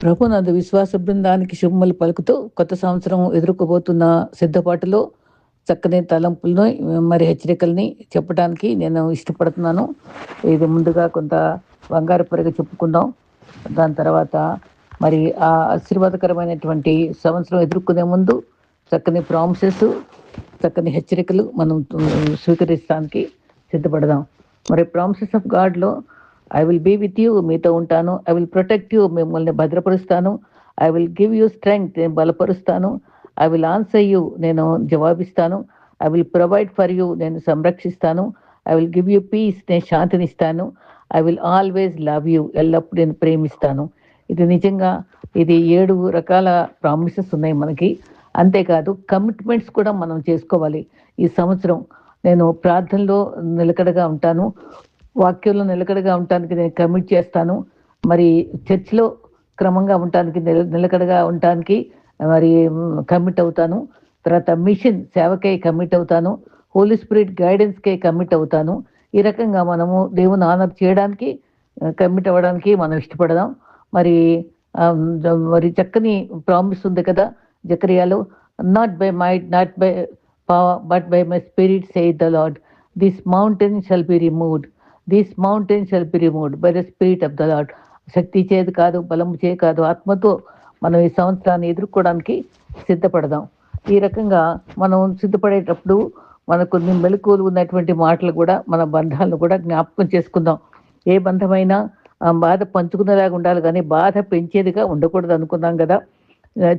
ప్రభునందు విశ్వాస బృందానికి శుభములు పలుకుతూ కొత్త సంవత్సరం ఎదుర్కోబోతున్న సిద్ధపాటులో చక్కని తలంపులను మరి హెచ్చరికల్ని చెప్పడానికి నేను ఇష్టపడుతున్నాను. ఇది ముందుగా కొంత బంగారు పొరగా చెప్పుకుందాం. దాని తర్వాత మరి ఆ ఆశీర్వాదకరమైనటువంటి సంవత్సరం ఎదుర్కొనే ముందు చక్కని ప్రామిసెస్, చక్కని హెచ్చరికలు మనం స్వీకరించడానికి సిద్ధపడదాం. మరి ప్రామిసెస్ ఆఫ్ గాడ్లో I will be with you, మీతో ఉంటాను. ఐ విల్ ప్రొటెక్ట్ యూ, మిమ్మల్ని భద్రపరుస్తాను. I will give you strength, నేను బలపరుస్తాను. ఐ విల్ ఆన్సర్ యూ, నేను జవాబిస్తాను. I will provide for you, నేను సంరక్షిస్తాను. I will give you peace, నేను శాంతినిస్తాను. I will always love you, ఎల్లప్పుడూ నేను ప్రేమిస్తాను. ఇది నిజంగా ఇది 7 రకాల ప్రామిసెస్ ఉన్నాయి మనకి. అంతేకాదు కమిట్మెంట్స్ కూడా మనం చేసుకోవాలి. ఈ సంవత్సరం నేను ప్రార్థనలో నిలకడగా ఉంటాను, వాక్యంలో నిలకడగా ఉండటానికి నేను కమిట్ చేస్తాను. మరి చర్చిలో క్రమంగా ఉండటానికి నిలకడగా ఉండటానికి మరి కమిట్ అవుతాను. తర్వాత మిషన్ సేవకై కమిట్ అవుతాను. హోలీ స్పిరిట్ గైడెన్స్కే కమిట్ అవుతాను. ఈ రకంగా మనము దేవుని ఆనర్ చేయడానికి కమిట్ అవ్వడానికి మనం ఇష్టపడదాం. మరి మరి చక్కని ప్రామిస్ ఉంది కదా జకర్యాలో, not by might, not by power, but by my spirit saith the Lord. This mountain shall be removed, this mountain shall be removed by the spirit of the Lord. శక్తి చేది కాదు, బలం చే కాదు, ఆత్మతో మనం ఈ సంవత్సరాన్ని ఎదుర్కోవడానికి సిద్ధపడదాం. ఈ రకంగా మనం సిద్ధపడేటప్పుడు మనకు కొన్ని మెలకువలు ఉన్నటువంటి మాటలు కూడా మన బంధాలను కూడా జ్ఞాపకం చేసుకుందాం. ఏ బంధమైనా బాధ పంచుకునేలాగా ఉండాలి కానీ బాధ పెంచేదిగా ఉండకూడదు అనుకున్నాం కదా.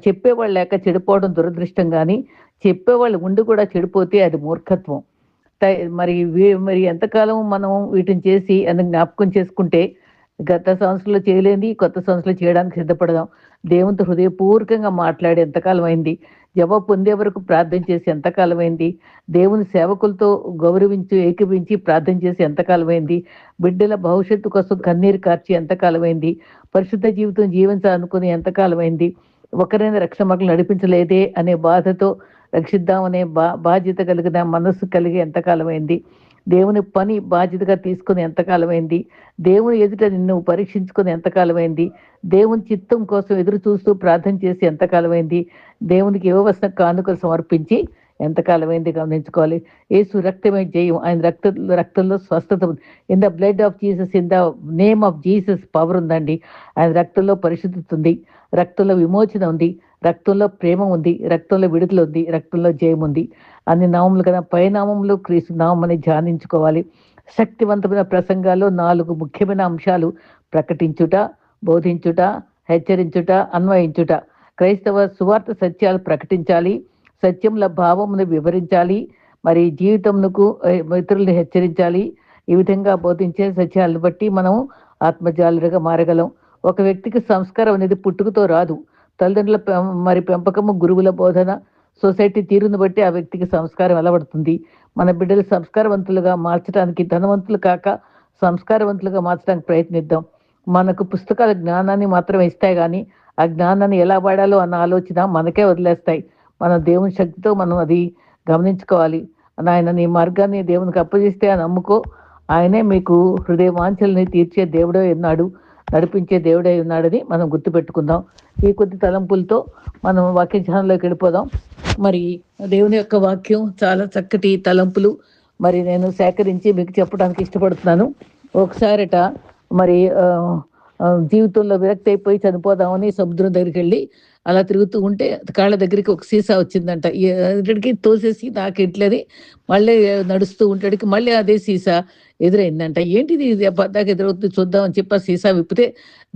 చెప్పేవాళ్ళు లేక చెడిపోవడం దురదృష్టం, కానీ చెప్పేవాళ్ళు ఉండి కూడా చెడిపోతే అది మూర్ఖత్వం. మరి ఎంతకాలం మనం వీటిని చేసి అందుకు జ్ఞాపకం చేసుకుంటే గత సంవత్సరంలో చేయలేని కొత్త సంవత్సరంలో చేయడానికి సిద్ధపడదాం. దేవునితో హృదయపూర్వకంగా మాట్లాడి ఎంతకాలం అయింది, జవాబు పొందే వరకు ప్రార్థన చేసి ఎంతకాలం అయింది, దేవుని సేవకులతో గౌరవించి ఏకీవించి ప్రార్థన చేసి ఎంతకాలం అయింది, బిడ్డల భవిష్యత్తు కోసం కన్నీరు కార్చి ఎంతకాలం అయింది, పరిశుద్ధ జీవితం జీవించాలనుకుని ఎంతకాలం అయింది, ఒకరైనా రక్షణ మార్గం నడిపించలేదే అనే బాధతో రక్షిద్దామనే బాధ్యత కలిగిన మనస్సు కలిగి ఎంతకాలమైంది, దేవుని పని బాధ్యతగా తీసుకుని ఎంతకాలమైంది, దేవుని ఎదుట నిన్ను పరీక్షించుకుని ఎంతకాలమైంది, దేవుని చిత్తం కోసం ఎదురు చూస్తూ ప్రార్థన చేసి ఎంతకాలమైంది, దేవునికి ఇవ్వవలసిన కానుకలు సమర్పించి ఎంతకాలమైంది గమనించుకోవాలి. యేసు రక్తమే జయం, ఆయన రక్తంలో స్వస్థత ఉంది. In the blood of Jesus, in the name of Jesus power ఉందండి. ఆయన రక్తంలో పరిశుద్ధత ఉంది, రక్తంలో విమోచన ఉంది, రక్తంలో ప్రేమ ఉంది, రక్తంలో విడుదల ఉంది, రక్తంలో జయం ఉంది. అన్ని నామములు కదా పైనామములు క్రీస్తు నామని ధ్యానించుకోవాలి. శక్తివంతమైన ప్రసంగాల్లో 4 ముఖ్యమైన అంశాలు: ప్రకటించుట, బోధించుట, హెచ్చరించుట, అన్వయించుట. క్రైస్తవ సువార్త సత్యాలు ప్రకటించాలి, సత్యముల భావమును వివరించాలి, మరి జీవితమునకు ఇతరులను హెచ్చరించాలి. ఈ విధంగా బోధించే సత్యాలను బట్టి మనం ఆత్మజాలుగా మారగలం. ఒక వ్యక్తికి సంస్కారం అనేది పుట్టుకతో రాదు. తల్లిదండ్రుల మరి పెంపకము, గురువుల బోధన, సొసైటీ తీరును బట్టి ఆ వ్యక్తికి సంస్కారం అలవడుతుంది. మన బిడ్డలు సంస్కారవంతులుగా మార్చడానికి, ధనవంతులు కాక సంస్కారవంతులుగా మార్చడానికి ప్రయత్నిద్దాం. మనకు పుస్తకాల జ్ఞానాన్ని మాత్రమే ఇస్తాయి, కానీ ఆ జ్ఞానాన్ని ఎలా వాడాలో అన్న ఆలోచన మనకే వదిలేస్తాయి. మన దేవుని శక్తితో మనం అది గమనించుకోవాలి. ఆయన నీ మార్గాన్ని దేవునికి అప్పగిస్తే అని నమ్ముకో. ఆయనే మీకు హృదయ వాంఛల్ని తీర్చే దేవుడే ఉన్నాడు, నడిపించే దేవుడే ఉన్నాడని మనం గుర్తుపెట్టుకుందాం. ఈ కొద్ది తలంపులతో మనం వాక్య ధ్యానంలోకి వెళ్ళిపోదాం. మరి దేవుని యొక్క వాక్యం చాలా చక్కటి తలంపులు మరి నేను సేకరించి మీకు చెప్పడానికి ఇష్టపడుతున్నాను. ఒకసారట మరి జీవితంలో విరక్తి అయిపోయి చనిపోదామని సముద్రం దగ్గరికి వెళ్ళి అలా తిరుగుతూ ఉంటే కాళ్ళ దగ్గరికి ఒక సీసా వచ్చిందంట. ఎక్కడికి తోసేసి నాకు ఎట్లని మళ్ళీ నడుస్తూ ఉంటాడికి మళ్ళీ అదే సీసా ఎదురైందంట. ఏంటిది ఇది పద్దాక ఎదురవుతుంది చూద్దామని చెప్పి ఆ సీసా విప్పితే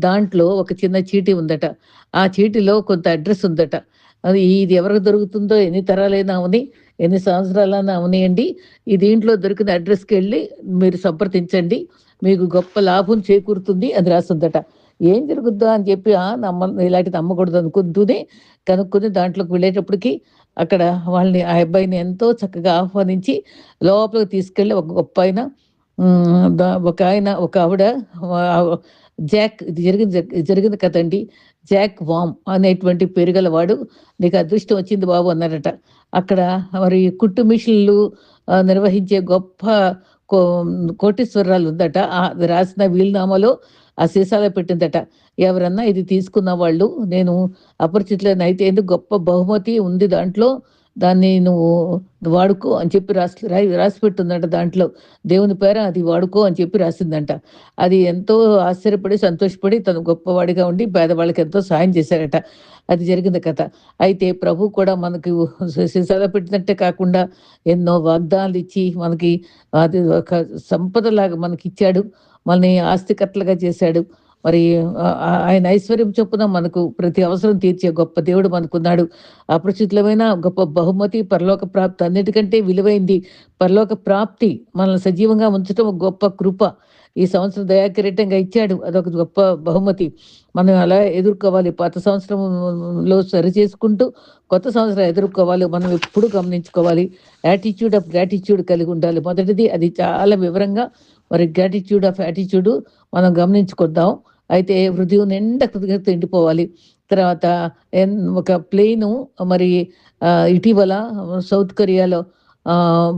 దాంట్లో ఒక చిన్న చీటీ ఉందట. ఆ చీటీలో కొంత అడ్రస్ ఉందట. అది ఇది ఎవరికి దొరుకుతుందో, ఎన్ని తరాలైనా అవని, ఎన్ని సంవత్సరాలైనా అవనియండి, ఈ దీంట్లో దొరికిన అడ్రస్కి వెళ్ళి మీరు సంప్రదించండి, మీకు గొప్ప లాభం చేకూరుతుంది అని రాస్తుందట. ఏం జరుగుద్దా అని చెప్పి ఇలాంటిది నమ్మకూడదు అనుకుంటూనే కనుక్కొని దాంట్లోకి వెళ్ళేటప్పటికి అక్కడ వాళ్ళని, ఆ అబ్బాయిని ఎంతో చక్కగా ఆహ్వానించి లోపలికి తీసుకెళ్ళి ఒక గొప్ప ఆయన, ఒక ఆవిడ, జాక్, ఇది జరిగింది కదండి, జాక్ వామ్ అనేటువంటి పేరు గలవాడు, నీకు అదృష్టం వచ్చింది బాబు అన్నారట. అక్కడ మరి కుట్టు మిషన్లు నిర్వహించే గొప్ప కో కోటీశ్వరురాలు ఉందట. అది రాసిన వీలునామాలో ఆ సీసాలో పెట్టిందట. ఎవరన్నా ఇది తీసుకున్న వాళ్ళు నేను అపరిచితులనైతే ఎందుకు గొప్ప బహుమతి ఉంది దాంట్లో. దాన్ని నువ్వు వాడుకో అని చెప్పి రాసి పెట్టుందంట దాంట్లో. దేవుని పేర అది వాడుకో అని చెప్పి రాసిందంట. అది ఎంతో ఆశ్చర్యపడి, సంతోషపడి తను గొప్పవాడిగా ఉండి పేదవాళ్ళకి ఎంతో సాయం చేశారట. అది జరిగిన కథ. అయితే ప్రభువు కూడా మనకు సీసాలో పెట్టినట్టే కాకుండా ఎన్నో వాగ్దానాలిచ్చి మనకి అది ఒక సంపదలాగా మనకిచ్చాడు. మనల్ని ఆస్తికర్తలుగా చేశాడు. మరి ఆయన ఐశ్వర్యం చొప్పున మనకు ప్రతి అవసరం తీర్చే గొప్ప దేవుడు మనకున్నాడు. అపరిచితులమైన గొప్ప బహుమతి పరలోక ప్రాప్తి. అన్నిటికంటే విలువైంది పరలోక ప్రాప్తి. మనల్ని సజీవంగా ఉంచటం ఒక గొప్ప కృప. ఈ సంవత్సరం దయాకిరీటంగా ఇచ్చాడు. అదొక గొప్ప బహుమతి. మనం అలా ఎదుర్కోవాలి. పాత సంవత్సరంలో సరిచేసుకుంటూ కొత్త సంవత్సరం ఎదుర్కోవాలి. మనం ఎప్పుడు గమనించుకోవాలి. యాటిట్యూడ్ ఆఫ్ గ్రాటిట్యూడ్ కలిగి ఉండాలి. మొదటిది అది చాలా వివరంగా మరి గ్రాటిట్యూడ్ ఆఫ్ యాటిట్యూడ్ మనం గమనించుకుందాం. అయితే హృదయం నిండా కృతజ్ఞత నిండిపోవాలి. తర్వాత ఒక ప్లేను మరి ఇటీవల సౌత్ కొరియాలో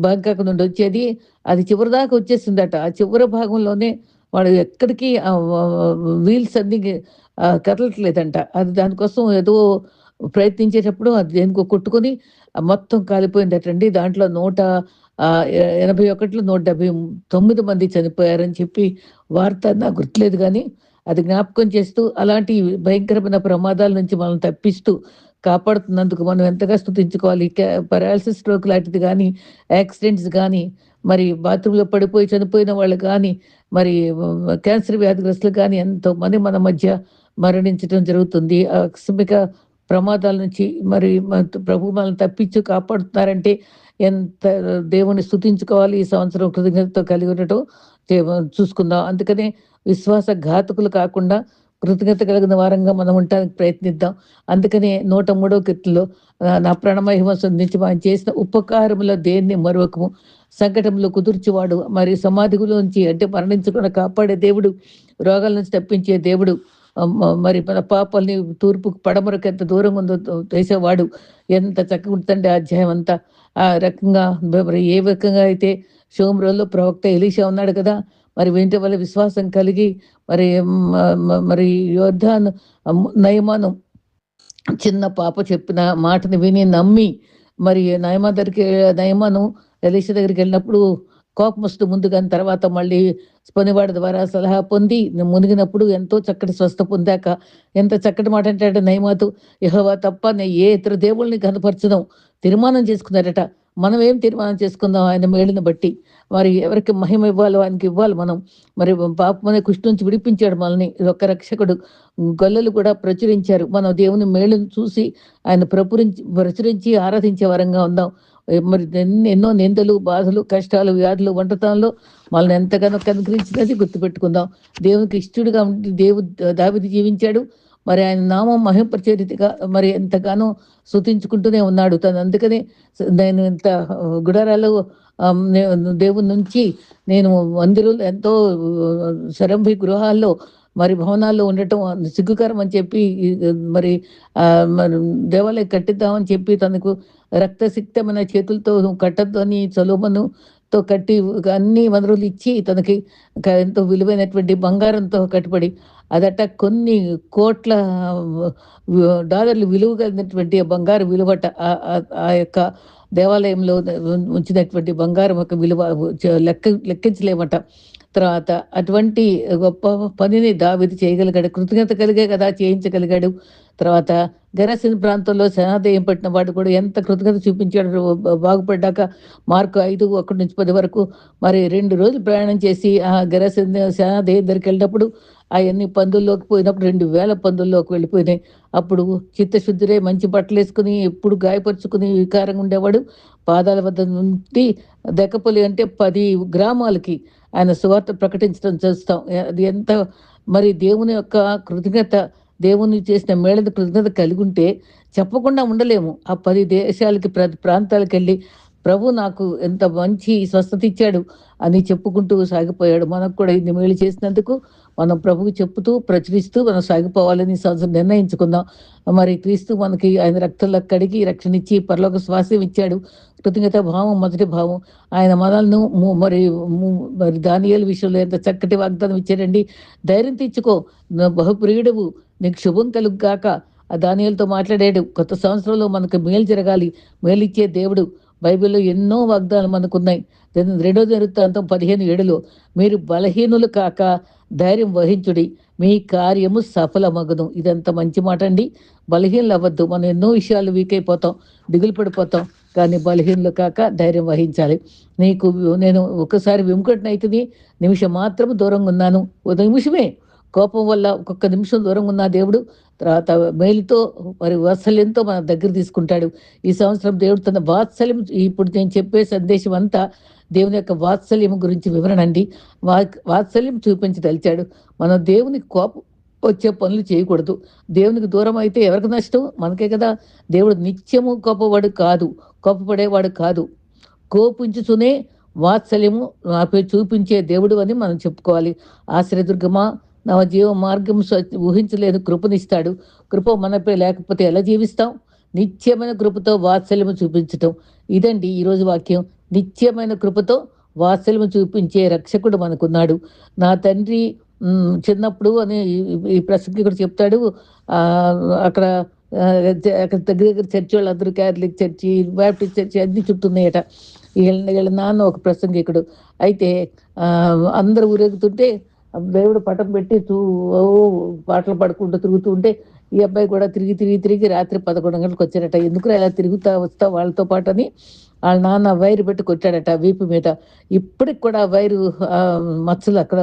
బ్యాంకాక్ నుండి వచ్చేది. అది చివరి దాకా వచ్చేసిందట. ఆ చివరి భాగంలోనే వాడు ఎక్కడికి వీల్స్ అన్నీ కదలట్లేదంట. అది దానికోసం ఏదో ప్రయత్నించేటప్పుడు అది దేనికో కొట్టుకొని మొత్తం కాలిపోయిందటండి. దాంట్లో 181లో 179 మంది చనిపోయారని చెప్పి వార్త నాకు గుర్తులేదు గానీ, అది జ్ఞాపకం చేస్తూ అలాంటి భయంకరమైన ప్రమాదాల నుంచి మనల్ని తప్పిస్తూ కాపాడుతున్నందుకు మనం ఎంతగా స్తుతించుకోవాలి. పారాలిసిస్ స్ట్రోక్ లాంటిది గానీ, యాక్సిడెంట్స్ గానీ, మరి బాత్రూమ్‌లో పడిపోయి చనిపోయిన వాళ్ళు గానీ, మరి క్యాన్సర్ వ్యాధిగ్రస్తులు గానీ ఎంతోమంది మన మధ్య మరణించటం జరుగుతుంది. ఆకస్మిక ప్రమాదాల నుంచి మరి ప్రభు మనల్ని తప్పించి కాపాడుతున్నారంటే ఎంత దేవుని స్తుతించుకోవాలి. ఈ సంవత్సరం కృతజ్ఞతతో కలిగి ఉండటం చూసుకుందాం. అందుకనే విశ్వాసఘాతకులు కాకుండా కృతజ్ఞత కలిగిన వారంగా మనం ఉండటానికి ప్రయత్నిద్దాం. అందుకనే 103వ కీర్తనలో నా ప్రాణమహిమ సంధించి ఆయన చేసిన ఉపకారములో దేన్ని మరొకము, సంకటంలో కుదుర్చువాడు, మరి సమాధిలోంచి అంటే మరణించకుండా కాపాడే దేవుడు, రోగాల నుంచి తప్పించే దేవుడు, మరి మన పాపాల్ని తూర్పుకు పడమరకు ఎంత దూరంగా ఉందో చేసేవాడు. ఎంత చక్కగా ఉంటుందండి ఆ అధ్యాయం అంతా. ఆ రకంగా మరి ఏ రకంగా అయితే షోమ్రోన్‌లో ప్రవక్త ఎలీషా ఉన్నాడు కదా! మరి వీటి వల్ల విశ్వాసం కలిగి మరి మరి యోర్దాను నయమాను చిన్న పాప చెప్పిన మాటని విని నమ్మి మరి నయమాను ఎలీషా దగ్గరికెళ్ళినప్పుడు కోపమొస్తూ ముందుగాని తర్వాత మళ్ళీ పనివాడి ద్వారా సలహా పొంది మునిగినప్పుడు ఎంతో చక్కటి స్వస్థ పొందాక ఎంత చక్కటి మాట అంటాడు నయమాతు, యెహోవా తప్ప నేను ఏ ఇతర దేవుళ్ళని కనపరచను తీర్మానం చేసుకున్నారట. మనం ఏం తీర్మానం చేసుకుందాం ఆయన మేలుని బట్టి. మరి ఎవరికి మహిమ ఇవ్వాలో ఆయనకి ఇవ్వాలి మనం. మరి పాపం అనే కుష్టు నుంచి విడిపించాడు మనల్ని. ఇదొక్క రక్షకుడు. గొల్లలు కూడా ప్రచురించారు. మనం దేవుని మేలును చూసి ఆయన ప్రచురించి ఆరాధించే వరంగా ఉందాం. మరి ఎన్నో నిందలు, బాధలు, కష్టాలు, వ్యాధులు, ఒంటరితనంలో మనల్ని ఎంతగానో కనుగ్రహించినది గుర్తుపెట్టుకుందాం. దేవునికి ఇష్టడుగా ఉండి దావీదు జీవించాడు. మరి ఆయన నామం మహింపరిచే రీతిగా మరి ఎంతగానో స్తుతించుకుంటూనే ఉన్నాడు. తను అందుకనే నేను ఇంత గుడారాలు దేవుని నుంచి నేను మందిరంలో ఎంతో శరంభి గృహాల్లో మరి భవనాల్లో ఉండటం సిగ్గుకరం అని చెప్పి మరి మరి దేవాలయం కట్టిద్దామని చెప్పి తనకు రక్తసిక్తమైన చేతులతో కట్టద్దు అని సొలొమోనుతో కట్టి అన్ని వనరులు ఇచ్చి తనకి ఎంతో విలువైనటువంటి బంగారంతో కట్టుబడి అదట కొన్ని కోట్ల డాలర్లు విలువ కలిగినటువంటి బంగారు విలువట. ఆ యొక్క దేవాలయంలో ఉంచినటువంటి బంగారం యొక్క విలువ లెక్కించలేమట. తర్వాత అటువంటి గొప్ప పనిని దావీదు చేయగలిగాడు. కృతజ్ఞత కలిగే కదా చేయించగలిగాడు. తర్వాత గెరాసిన్ ప్రాంతంలో సేనాధ్యయం పట్టిన వాడు కూడా ఎంత కృతజ్ఞత చూపించాడు బాగుపడ్డాక. మార్కు 5:1-10 వరకు మరి 2 రోజులు ప్రయాణం చేసి ఆ గెరాసిన్ సేనాధ్యయం దగ్గరికి వెళ్ళినప్పుడు అవన్నీ పందుల్లోకి పోయినప్పుడు 2000 పందుల్లోకి వెళ్ళిపోయినాయి. అప్పుడు చిత్తశుద్ధిరే మంచి బట్టలేసుకుని ఎప్పుడు గాయపరుచుకుని వికారంగా ఉండేవాడు. పాదాల వద్ద నుండి దెక్కపల్లి అంటే 10 గ్రామాలకి ఆయన సువార్త ప్రకటించడం చూస్తాం. అది ఎంత మరి దేవుని యొక్క కృతజ్ఞత, దేవుని చేసిన మేళకు కృతజ్ఞత కలిగుంటే చెప్పకుండా ఉండలేము. ఆ 10 దేశాలకి ప్రాంతాలకెళ్ళి ప్రభు నాకు ఎంత మంచి స్వస్థత ఇచ్చాడు అని చెప్పుకుంటూ సాగిపోయాడు. మనకు కూడా ఇన్ని మేలు చేసినందుకు మనం ప్రభువు చెప్పుతూ, ప్రచురిస్తూ మనం సాగిపోవాలని ఈ సంవత్సరం నిర్ణయించుకుందాం. మరి క్రీస్తు మనకి ఆయన రక్తంలో కడిగి రక్షణిచ్చి పరలోక స్వాస్యం ఇచ్చాడు. కృతజ్ఞతా భావం మొదటి భావం. ఆయన మనల్ని ము మరి దానియేలు విషయంలో ఎంత చక్కటి వాగ్దానం ఇచ్చాడండి. ధైర్యం తెచ్చుకో, బహుప్రియుడవు, నీకు శుభం కలుగుగాక. ఆ దానియేలుతో మాట్లాడాడు. కొత్త సంవత్సరంలో మనకు మేలు జరగాలి, మేలిచ్చే దేవుడు. బైబిల్‌లో ఎన్నో వాగ్దానాలు మనకున్నాయి. రెండో దినవృత్తాంతం 15:7 మీరు బలహీనులు కాక ధైర్యం వహించుడి, మీ కార్యము సఫలమగును. ఇదెంత మంచి మాట అండి. బలహీనులు అవ్వద్దు. మనం ఎన్నో విషయాలు వీక్ అయిపోతాం, దిగులు పడిపోతాం. కానీ బలహీనులు కాక ధైర్యం వహించాలి. నీకు నేను ఒక్కసారి విముఖుడినైతిని, నిమిషం మాత్రం దూరంగా ఉన్నాను. ఒక నిమిషమే కోపం వల్ల ఒక్కొక్క నిమిషం దూరంగా ఉన్న దేవుడు తర్వాత మేలుతో మరి వాత్సల్యంతో మన దగ్గర తీసుకుంటాడు. ఈ సంవత్సరం దేవుడు తన వాత్సల్యం, ఇప్పుడు నేను చెప్పే సందేశం అంతా దేవుని యొక్క వాత్సల్యం గురించి వివరణ అండి. వాత్సల్యం చూపించదలిచాడు. మనం దేవునికి కోపం వచ్చే పనులు చేయకూడదు. దేవునికి దూరం అయితే ఎవరికి నష్టం? మనకే కదా. దేవుడు నిత్యము కోపవాడు కాదు, కోపపడేవాడు కాదు. కోపించుచునే వాత్సల్యము నాపై చూపించే దేవుడు అని మనం చెప్పుకోవాలి. ఆశ్రయదుర్గమా, నా జీవ మార్గం ఊహించలేని కృపనిస్తాడు. కృప మనపై లేకపోతే ఎలా జీవిస్తాం? నిత్యమైన కృపతో వాత్సల్యము చూపించటం. ఇదండి ఈరోజు వాక్యం. నిత్యమైన కృపతో వాత్సల్యము చూపించే రక్షకుడు మనకున్నాడు. నా తండ్రి చిన్నప్పుడు అని ఈ ప్రసంగికుడు చెప్తాడు. అక్కడ అక్కడ దగ్గర దగ్గర చర్చి వాళ్ళందరూ క్యాథలిక్ చర్చి, బ్యాప్టిస్ట్ చర్చి అన్ని చుట్టూన్నాయట. వీళ్ళ నాన్న ఒక ప్రసంగికుడు. అయితే అందరూ ఊరేగుతుంటే దేవుడు పటం పెట్టి పాటలు పాడుకుంటూ తిరుగుతూ ఉంటే ఈ అబ్బాయి కూడా తిరిగి తిరిగి తిరిగి రాత్రి 11 గంటలకు వచ్చారట. ఎందుకు ఇలా తిరుగుతా వస్తా వాళ్ళతో పాటు అని వాళ్ళ నాన్న వైరు పెట్టి కొట్టాడట వీపు మీద. ఇప్పటికి కూడా వైరు మచ్చలు అక్కడ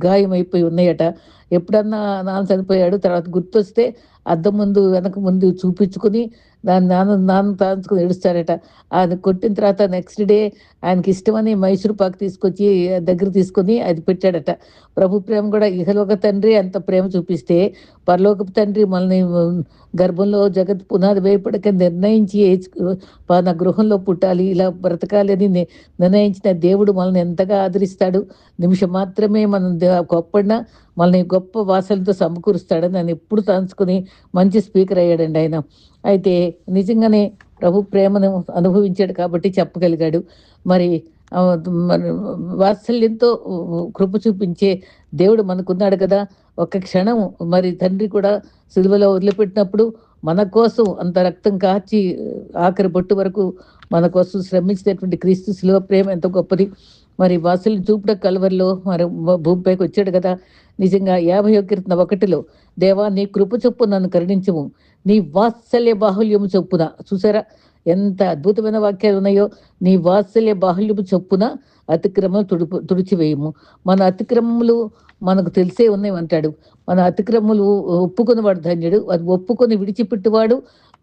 గాయం అయిపోయి ఉన్నాయట. ఎప్పుడన్నా నాన్న చనిపోయాడు, తర్వాత గుర్తొస్తే అద్దం ముందు వెనక ముందు చూపించుకుని దాన్ని నాన్న తాంచుకుని ఏడుస్తారట. ఆయన కొట్టిన తర్వాత నెక్స్ట్ డే ఆయనకి ఇష్టమని మైసూరు పాకు తీసుకొచ్చి దగ్గర తీసుకొని అది పెట్టాడట. ప్రభు ప్రేమ కూడా ఇహలోక తండ్రి అంత ప్రేమ చూపిస్తే పరలోకపు తండ్రి మనల్ని గర్భంలో జగత్ పునాది వేయపడక నిర్ణయించి నా గృహంలో పుట్టాలి, ఇలా బ్రతకాలి అని నిర్ణయించిన దేవుడు మనల్ని ఎంతగా ఆదరిస్తాడు. నిమిషం మాత్రమే మనం గొప్పడినా మనల్ని గొప్ప వాసనతో సమకూరుస్తాడని నేను ఎప్పుడు తలుచుకుని మంచి స్పీకర్ అయ్యాడండి ఆయన. అయితే నిజంగానే ప్రభు ప్రేమను అనుభవించాడు కాబట్టి చెప్పగలిగాడు. మరి మరి వాత్సల్యంతో కృప చూపించే దేవుడు మనకున్నాడు కదా. ఒక్క క్షణం మరి తండ్రి కూడా సిలువలో వదిలిపెట్టినప్పుడు మన కోసం అంత రక్తం కార్చి ఆఖరి బొట్టు వరకు మన కోసం శ్రమించినటువంటి క్రీస్తు సిలువ ప్రేమ ఎంత గొప్పది. మరి వాత్సల్యం చూపుట కలువరిలో మరి భూమిపైకి వచ్చాడు కదా. నిజంగా 51:1 దేవా నీ కృప చొప్పు నన్ను కరుణించుము, నీ వాత్సల్య బాహుల్యము చొప్పున. చూసారా ఎంత అద్భుతమైన వాక్యాలు ఉన్నాయో. నీ వాత్సల్య బాహుల్యము చొప్పున అతిక్రమం తుడిచివేయము. మన అతిక్రమములు మనకు తెలిసే ఉన్నాయి అంటాడు. మన అతిక్రమములు ఒప్పుకునేవాడు ధన్యుడు, అది ఒప్పుకొని విడిచిపెట్టువాడు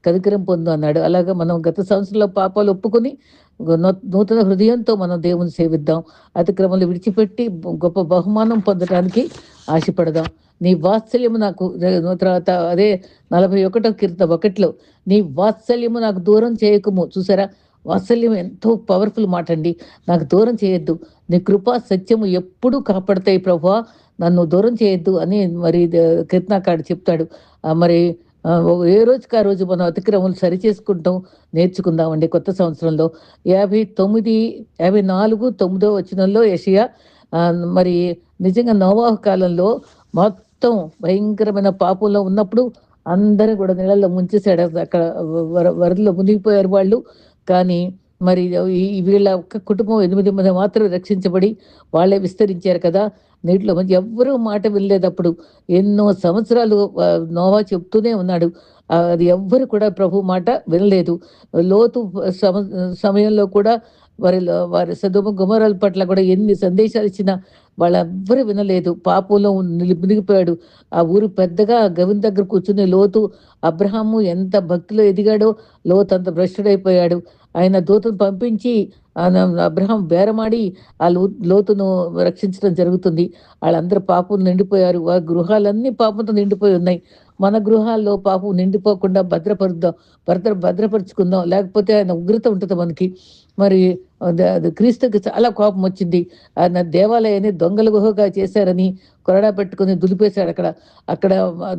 కనికరం పొందు అన్నాడు. అలాగా మనం గత సంవత్సరంలో పాపాలు ఒప్పుకొని నూతన హృదయంతో మనం దేవుని సేవిద్దాం. అతిక్రమలు విడిచిపెట్టి గొప్ప బహుమానం పొందడానికి ఆశపడదాం. నీ వాత్సల్యము నాకు తర్వాత అదే 41:1 నీ వాత్సల్యము నాకు దూరం చేయకము. చూసారా, వాత్సల్యం ఎంతో పవర్ఫుల్ మాట అండి. నాకు దూరం చేయొద్దు, నీ కృపా సత్యము ఎప్పుడూ కాపాడతాయి ప్రభువా, నన్ను దూరం చేయొద్దు అని మరి కీర్తనకారుడు చెప్తాడు. మరి ఏ రోజుకి ఆ రోజు మనం అతిక్రమలు సరిచేసుకుంటాం నేర్చుకుందామండి. కొత్త సంవత్సరంలో 54:9 యెషయా మరి నిజంగా నోవాహు కాలంలో మొత్తం భయంకరమైన పాపంలో ఉన్నప్పుడు అందరూ కూడా నీళ్ళల్లో ముంచేశాడు. అక్కడ వరదలో మునిగిపోయారు వాళ్ళు. కానీ మరి వీళ్ళ ఒక్క కుటుంబం 8 మంది మాత్రం రక్షించబడి వాళ్ళే విస్తరించారు కదా. నీటిలో మంచి ఎవ్వరూ మాట వినలేదప్పుడు. ఎన్నో సంవత్సరాలు నోవా చెప్తూనే ఉన్నాడు. అది ఎవ్వరు కూడా ప్రభు మాట వినలేదు. లోతు సమయంలో కూడా వారి సొదొమ గొమొర్రాల పట్ల కూడా ఎన్ని సందేశాలు ఇచ్చినా వాళ్ళెవ్వరూ వినలేదు. పాపంలో మునిగిపోయాడు. ఆ ఊరు పెద్దగా గవిని దగ్గర కూర్చుని లోతు అబ్రహాము ఎంత భక్తిలో ఎదిగాడో లోతు అంత భ్రష్టుడైపోయాడు. ఆయన దూతను పంపించి అబ్రహాం బేరమాడి ఆ లోతును రక్షించడం జరుగుతుంది. వాళ్ళందరూ పాపం నిండిపోయారు. ఆ గృహాలన్నీ పాపంతో నిండిపోయి ఉన్నాయి. మన గృహాల్లో పాపం నిండిపోకుండా భద్రపరుద్దాం, భద్రపరుచుకుందాం. లేకపోతే ఆయన ఉగ్రత ఉంటుంది మనకి. మరి అది క్రీస్తుకి చాలా కోపం వచ్చింది. ఆయన దేవాలయాన్ని దొంగల గుహగా చేశారని కొరడా పెట్టుకొని దులిపేశాడు అక్కడ. అక్కడ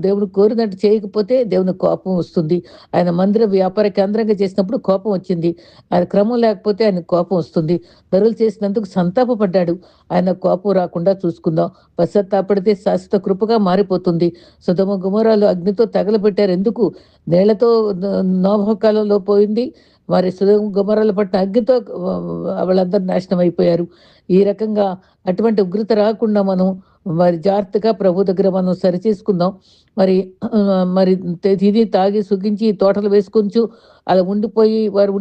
దేవుడు కోరినట్టు చేయకపోతే దేవునికి కోపం వస్తుంది. ఆయన మందిర వ్యాపార కేంద్రంగా చేసినప్పుడు కోపం వచ్చింది. ఆయన క్రమం లేకపోతే ఆయనకు కోపం వస్తుంది. ధరులు చేసినందుకు సంతాపపడ్డాడు. ఆయన కోపం రాకుండా చూసుకుందాం. పశ్చాత్తాపడితే శాశ్వత కృపగా మారిపోతుంది. సొదొమ గొమొర్రాలు అగ్నితో తగలబెట్టారు ఎందుకు? నీళ్లతో నోవహు కాలంలో పోయింది. మరి సొదొమ గొమొర్రాల పట్ల అగ్నితో వాళ్ళందరూ నాశనం అయిపోయారు. ఈ రకంగా అటువంటి ఉగ్రత రాకుండా మనం మరి జాగ్రత్తగా ప్రభు దగ్గర మనం సరిచేసుకుందాం. మరి మరి తిని తాగి సుఖించి తోటలు వేసుకొంచు అలా ఉండిపోయి వారు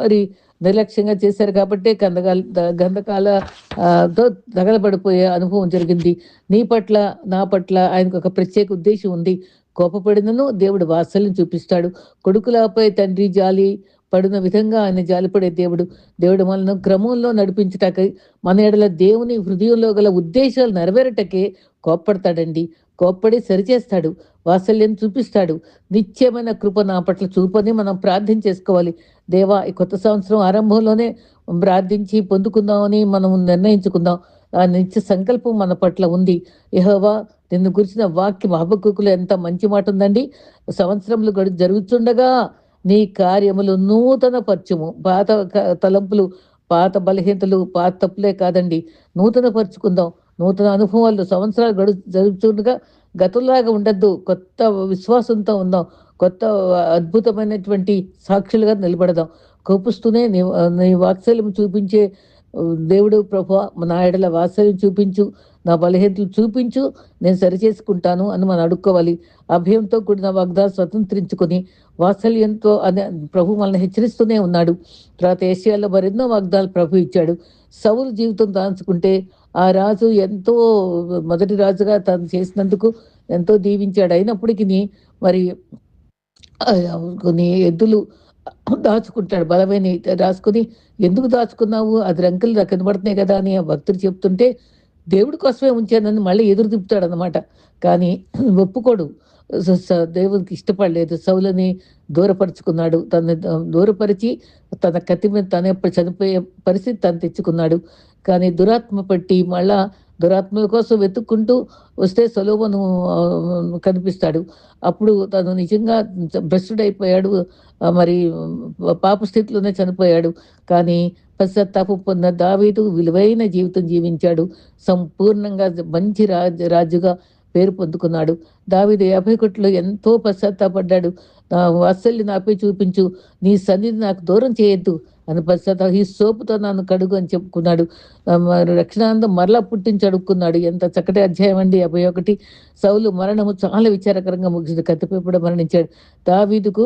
మరి నిర్లక్ష్యంగా చేశారు కాబట్టి గంధకాల తో తగలబడిపోయే అనుభవం జరిగింది. నీ పట్ల నా పట్ల ఆయనకు ఒక ప్రత్యేక ఉద్దేశం ఉంది. కోపపడినను దేవుడు వాత్సల్యం చూపిస్తాడు. కొడుకులపై తండ్రి జాలి పడిన విధంగా ఆయన జాలిపడే దేవుడు. దేవుడు మనల్ని క్రమంలో నడిపించుటకై మన ఎడల దేవుని హృదయంలో గల ఉద్దేశాలు నెరవేరటకే కోప్పడతాడండి. కోప్పడి సరిచేస్తాడు. వాత్సల్యం చూపిస్తాడు. నిత్యమైన కృప నా పట్ల చూపని మనం ప్రార్థన చేసుకోవాలి. దేవా, ఈ కొత్త సంవత్సరం ఆరంభంలోనే ప్రార్థించి పొందుకుందామని మనం నిర్ణయించుకుందాం. ఆ నిత్య సంకల్పం మన పట్ల ఉంది. యెహోవా నిన్ను గురించిన వాక్యం హబక్కూకులో ఎంత మంచి మాట ఉందండి. సంవత్సరములు జరుగుతుండగా నీ కార్యములు నూతన పరచుము. పాత తలంపులు, పాత బలహీనతలు, పాత తప్పులే కాదండి, నూతన పరుచుకుందాం. నూతన అనుభవాలు సంవత్సరాలు జరుగుతుండగా గతంలాగా ఉండద్దు. కొత్త విశ్వాసంతో ఉందాం. కొత్త అద్భుతమైనటువంటి సాక్షులుగా నిలబడదాం. కోపిస్తూనే నీ వాత్సల్యం చూపించే దేవుడు ప్రభువా, నా ఎడల వాత్సల్యం చూపించు, నా బలహీనతలు చూపించు, నేను సరిచేసుకుంటాను అని మనం అడుక్కోవాలి. అభయంతో కూడిన వాగ్దానం స్వతంత్రించుకొని వాత్సల్యంతో అనే ప్రభు మనల్ని హెచ్చరిస్తూనే ఉన్నాడు. తర్వాత ఏషియాలో మరెన్నో వాగ్దానాలు ప్రభు ఇచ్చాడు. సౌలు జీవితం దాల్చుకుంటే ఆ రాజు ఎంతో మొదటి రాజుగా తను చేసినందుకు ఎంతో దీవించాడు. అయినప్పటికీ మరి కొన్ని ఎద్దులు దాచుకుంటాడు. బలమైన రాసుకుని, ఎందుకు దాచుకున్నావు, అది రంకెలు కనబడుతున్నాయి కదా అని ఆ భక్తుడు చెప్తుంటే దేవుడి కోసమే ఉంచానని మళ్ళీ ఎదురు తిప్పుతాడు అనమాట. కానీ ఒప్పుకోడు. దేవునికి ఇష్టపడలేదు. సౌలని దూరపరుచుకున్నాడు. తను దూరపరిచి తన కత్తి మీద తనే చనిపోయే పరిస్థితి తను తెచ్చుకున్నాడు. కానీ దురాత్మ పట్టి మళ్ళా దురాత్మల కోసం వెతుక్కుంటూ వస్తే సొలొమోను కనిపిస్తాడు. అప్పుడు తను నిజంగా భ్రష్టుడైపోయాడు. మరి పాప స్థితిలోనే చనిపోయాడు. కానీ పశ్చాత్తాపం పొందిన దావీదు విలువైన జీవితం జీవించాడు. సంపూర్ణంగా మంచి రాజుగా పేరు పొందుకున్నాడు. దావీదు 50 ఎంతో పశ్చాత్తాపడ్డాడు. వాత్సల్యం నాపై చూపించు, నీ సన్నిధి నాకు దూరం చేయొద్దు అని ఈ సోపుతో నన్ను కడుగు అని చెప్పుకున్నాడు. రక్షణానందం మరలా పుట్టించి అడుక్కున్నాడు. ఎంత చక్కటి అధ్యాయం అండి 51. సౌలు మరణము చాలా విచారకరంగా ముగిసింది. కత్తిపై మరణించాడు. దావీదుకు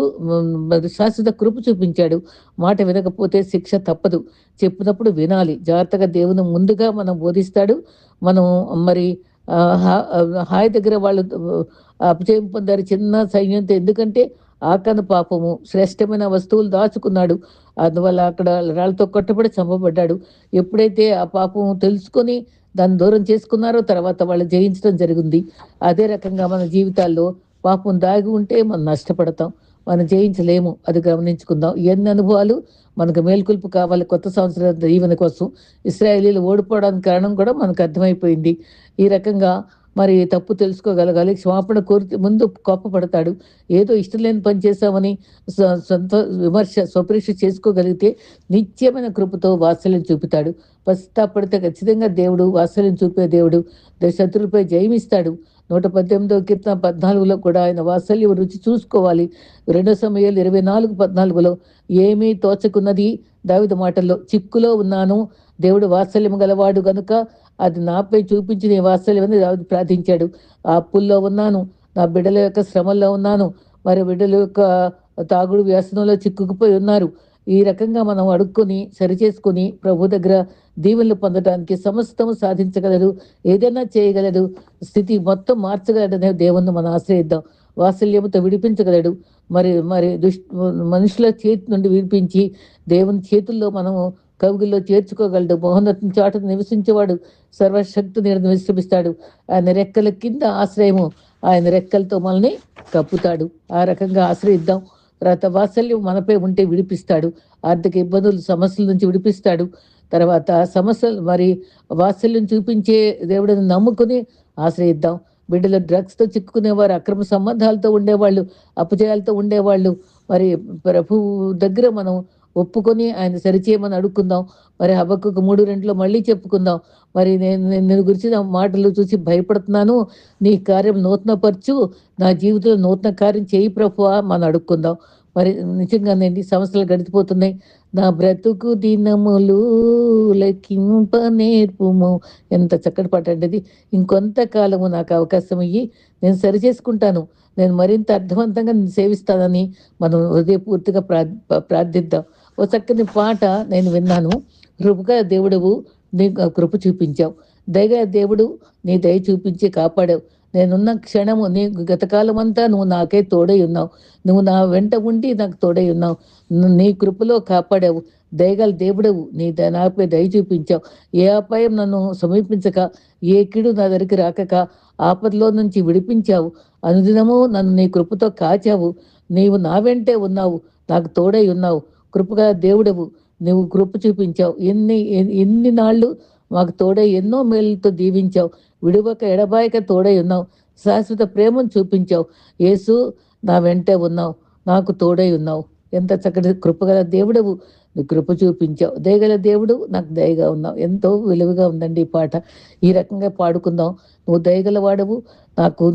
శాశ్వత కృప చూపించాడు. మాట వినకపోతే శిక్ష తప్పదు. చెప్పినప్పుడు వినాలి. జాగ్రత్తగా దేవుని ముందుగా మనం బోధిస్తాడు. మనం మరి హాయ్ దగ్గర వాళ్ళు అపజయం పొందారు చిన్న సైన్యంతో. ఎందుకంటే ఆకాను పాపము శ్రేష్టమైన వస్తువులు దాచుకున్నాడు. అందువల్ల అక్కడ రాళ్ళతో కొట్టబడి చంపబడ్డాడు. ఎప్పుడైతే ఆ పాపం తెలుసుకొని దాన్ని దూరం చేసుకున్నారో తర్వాత వాళ్ళు జయించడం జరిగింది. అదే రకంగా మన జీవితాల్లో పాపం దాగి ఉంటే మనం నష్టపడతాం, మనం జయించలేము. అది గమనించుకుందాం. ఎన్ని అనుభవాలు మనకు మేల్కొల్పు కావాలి కొత్త సంవత్సర దీవెన కోసం. ఇశ్రాయేలీలు ఓడిపోవడానికి కారణం కూడా మనకు అర్థమైపోయింది. ఈ రకంగా మరి తప్పు తెలుసుకోగలగాలి. క్షమాపణ కోరి ముందు కోపపడతాడు. ఏదో ఇష్టం లేని పని చేశామని సొంత విమర్శ స్వపరీక్ష చేసుకోగలిగితే నిత్యమైన కృపతో వాత్సల్యం చూపుతాడు. పశ్చాత్తాపడితే ఖచ్చితంగా దేవుడు వాత్సల్యం చూపే దేవుడు. శత్రులపై జయమిస్తాడు. 118వ కీర్తన 14లో కూడా ఆయన వాత్సల్యం రుచి చూసుకోవాలి. 2 సమూయేలు 24:14లో ఏమీ తోచకున్నది దావీదు మాటల్లో, చిక్కులో ఉన్నాను, దేవుడు వాత్సల్యం గలవాడు గనుక అది నాపై చూపించి నీ వాత్సల్యం అని దావీదు ప్రార్థించాడు. ఆ అప్పుల్లో ఉన్నాను, నా బిడ్డల యొక్క శ్రమల్లో ఉన్నాను, మరి బిడ్డల యొక్క తాగుడు వ్యసనంలో చిక్కుకుపోయి ఉన్నారు. ఈ రకంగా మనం అడుక్కొని సరిచేసుకొని ప్రభు దగ్గర దీవెనలు పొందడానికి సమస్తము సాధించగలరు, ఏదైనా చేయగలడు, స్థితి మొత్తం మార్చగలడనే దేవుణ్ణి మనం ఆశ్రయిద్దాం. వాత్సల్యముతో విడిపించగలడు. మరి మరి మనుషుల చేతి నుండి విడిపించి దేవుని చేతుల్లో మనము కవుగిల్లో చేర్చుకోగలడు. మహోన్నతం చాటును నివసించేవాడు సర్వశక్తి విశ్రమిస్తాడు. ఆయన రెక్కల కింద ఆశ్రయము, ఆయన రెక్కలతో మనల్ని కప్పుతాడు. ఆ రకంగా ఆశ్రయిద్దాం. తర్వాత వాత్సల్యం మనపై ఉంటే విడిపిస్తాడు. ఆర్థిక ఇబ్బందులు, సమస్యల నుంచి విడిపిస్తాడు. తర్వాత సమస్యలు మరి వాత్సల్యం చూపించే దేవుడిని నమ్ముకుని ఆశ్రయిద్దాం. బిడ్డలు డ్రగ్స్‌తో చిక్కుకునేవారు, అక్రమ సంబంధాలతో ఉండేవాళ్ళు, అపజయాలతో ఉండేవాళ్ళు, మరి ప్రభువు దగ్గర మనం ఒప్పుకొని ఆయన సరిచేయమని అడుక్కుందాం. మరి హబక్కూకు 3:2లో మళ్ళీ చెప్పుకుందాం. మరి నేను నేను నిన్ను గురించిన మాటలు చూసి భయపడుతున్నాను. నీ కార్యం నూతనపరచు. నా జీవితంలో నూతన కార్యం చేయి ప్రభువా మనం అడుక్కుందాం. మరి నిజంగానండి సమస్యలు గడిచిపోతున్నాయి. నా బ్రతుకు దినములు లెక్కింప నేర్పుము. ఎంత చక్కటి పాటండి అది. ఇంకొంతకాలము నాకు అవకాశం ఇయ్యి నేను సరిచేసుకుంటాను. నేను మరింత అర్థవంతంగా నిన్ను సేవిస్తానని మనం హృదయపూర్తిగా ప్రార్థిద్దాం. ఓ చక్కని పాట నేను విన్నాను. కృపగల దేవుడవు నీ కృప చూపించావు. దయగల దేవుడు నీ దయ చూపించి కాపాడావు. నేనున్న క్షణము నీ గతకాలమంతా నువ్వు నాకే తోడై ఉన్నావు. నువ్వు నా వెంట ఉండి నాకు తోడై ఉన్నావు. నీ కృపలో కాపాడావు. దయగల దేవుడవు నాపై దయ చూపించావు. ఏ అపాయం నన్ను సమీపించక, ఏ కీడు నా దగ్గరికి రాకక ఆపదలో నుంచి విడిపించావు. అనుదినము నన్ను నీ కృపతో కాచావు. నీవు నా వెంటే ఉన్నావు. నాకు తోడై ఉన్నావు. కృపగా దేవుడవు. నువ్వు కృప చూపించావు. ఎన్ని నాళ్ళు మాకు తోడై ఎన్నో మేలులతో దీవించావు. విడువక ఎడబాయక తోడై ఉన్నావు. శాశ్వత ప్రేమను చూపించావు. యేసు నా వెంటే ఉన్నావు. నాకు తోడై ఉన్నావు. ఎంత చక్కటి కృపగల దేవుడవు. నీ కృప చూపించావు. దయగల దేవుడు నాకు దయగా ఉన్నావు. ఎంతో విలువగా ఉందండి ఈ పాట. ఈ రకంగా పాడుకుందాం. నువ్వు దయగల వాడవు.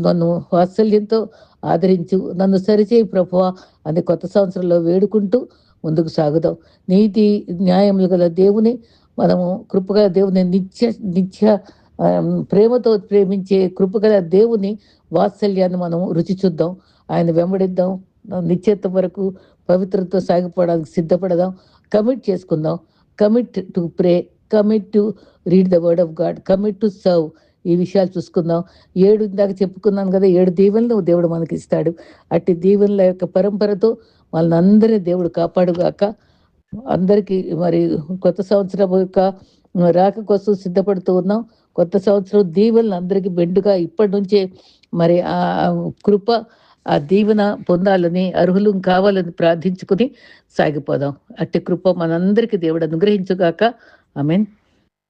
నన్ను వాత్సల్యంతో ఆదరించు. నన్ను సరిచేయి ప్రభువా అని కొత్త సంవత్సరంలో వేడుకుంటూ ముందుకు సాగుదాం. నీతి న్యాయములు గల దేవుని మనము కృపగల దేవుని నిత్య నిత్య ప్రేమతో ప్రేమించే కృపగల దేవుని వాత్సల్యాన్ని మనం రుచి చూద్దాం. ఆయన వెంబడిద్దాం. నిత్యత్వ వరకు పవిత్రతో సాగిపోవడానికి సిద్ధపడదాం. కమిట్ చేసుకుందాం. Commit to pray, commit to read the word of God, commit to serve. ఈ విషయాలు చూసుకుందాం. ఇందాక చెప్పుకున్నాను కదా, 7 దీవెనలు దేవుడు మనకి ఇస్తాడు. అట్టి దీవెనల యొక్క పరంపరతో వాళ్ళని అందరినీ దేవుడు కాపాడుగాక. అందరికీ మరి కొత్త సంవత్సరం యొక్క రాక కోసం సిద్ధపడుతూ ఉన్నాం. కొత్త సంవత్సరం దీవెనలు అందరికీ బెండుగా ఇప్పటి నుంచే మరి ఆ కృప, ఆ దీవెన పొందాలని, అర్హులు కావాలని ప్రార్థించుకుని సాగిపోదాం. అట్టి కృప మనందరికీ దేవుడు అనుగ్రహించుగాక. ఆమేన్.